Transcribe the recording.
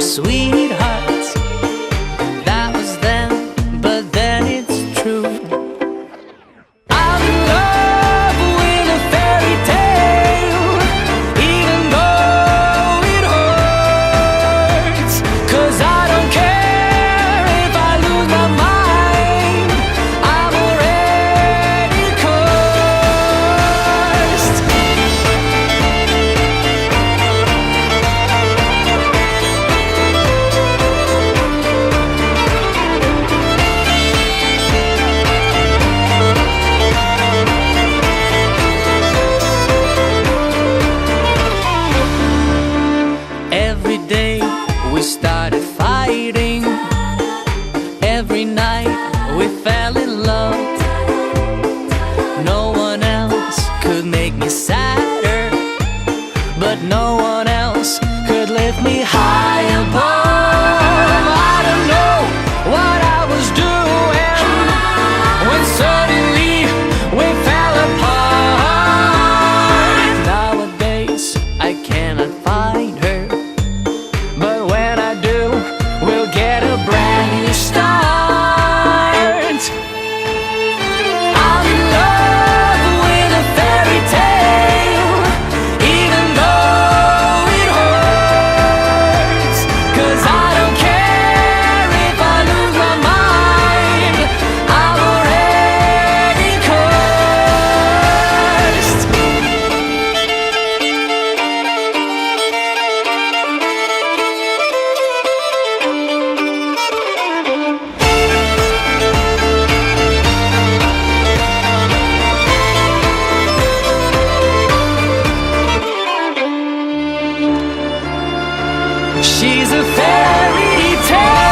sweetheart. That was then, but then it's true. I'm in love with a fairy tale, even though it hurts. 'Cause I don't care if I lose my mind, I'm already cursed. Every day we started fighting, every night we fell in love. No one else could make me sadder, but no one else could lift me high above. I don't know what I was doing when suddenly we fell apart. Nowadays I cannot find her, but when I do, we'll get a brand new start. I'm in love with a fairy tale, even though it hurts. 'Cause I don't care if I lose my mind, I'm already cursed. She's a fairy tale.